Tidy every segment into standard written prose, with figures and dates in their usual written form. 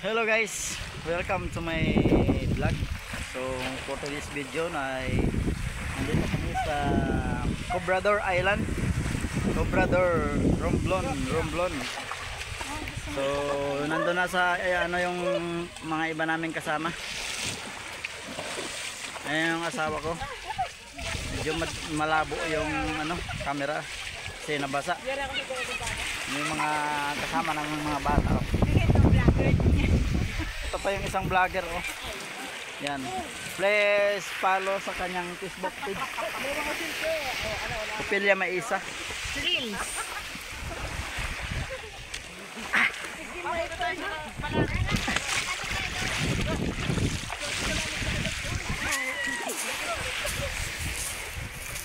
Hello guys, welcome to my vlog. So for today's video nandito kami sa Cobrador Island, Cobrador Romblon. So nandun na sa yung mga iba naming kasama. Ayan yung asawa ko. Medyo malabo yung camera kasi nabasa. Yung mga kasama ng mga bata. Ito pa yung isang vlogger Yan. Please follow sa kanyang Facebook page. Pilya Maisa. Reels.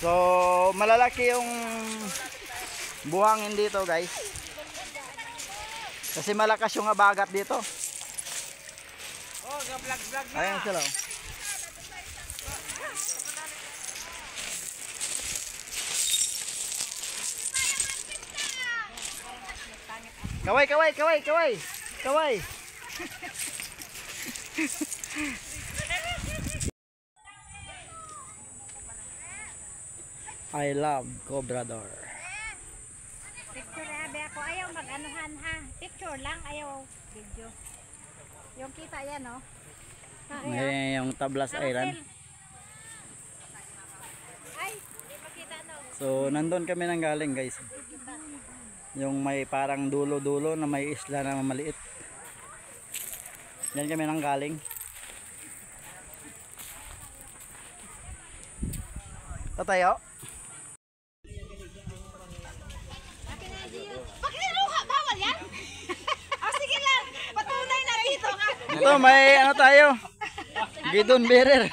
So malalaki yung buhangin dito guys. Kasi malakas yung abagat dito. Ayan sila. Kaway. I love Cobrador. Picture abi ako. Ayaw mag-anuhan ha. Picture lang, ayaw video. Yung kita yan Ngayon yung Tablas Island. Ay, hindi makita So nandun kami nang galing guys. Yung may parang dulo-dulo na may isla na maliit. Yan kami nang galing. Tatayo. Pakiluha, bawal yan? Sige lang, patunay na dito nga. Ito may tayo. Gidon bearer.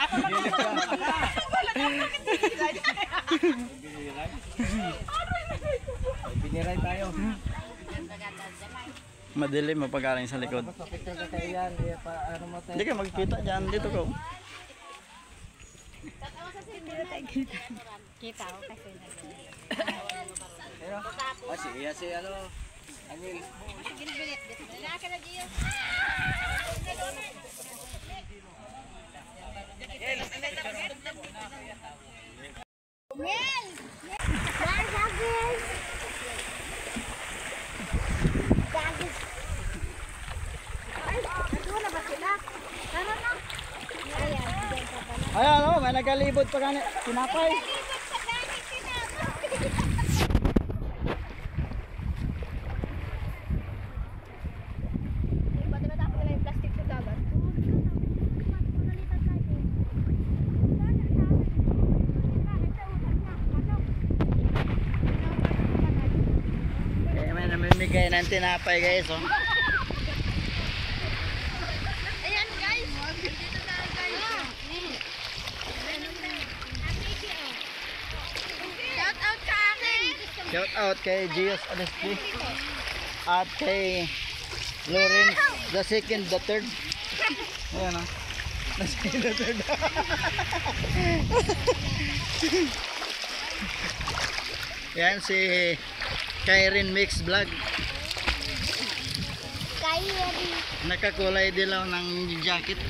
Biniray tayo. Madilim mapagaling sa likod. Hindi ka magkita dyan. Dito ko. Kita ako kasi Si Anil. Ayan may nagalibot pa gani. Tinapay. Namimigay ng tinapay guys Ayan guys, dito tayo guys. Shout out sa akin. Shout out kay Gios Alessi at kay Lawrence the second, the third. Ayan the second, the third. Yan si Kairin Mix Vlog. Kairin. Nakakulay dilaw ng jacket.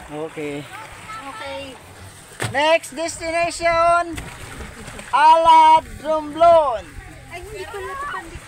Okay. Next destination, Alad Romblon. Ay, hindi ko natapandi.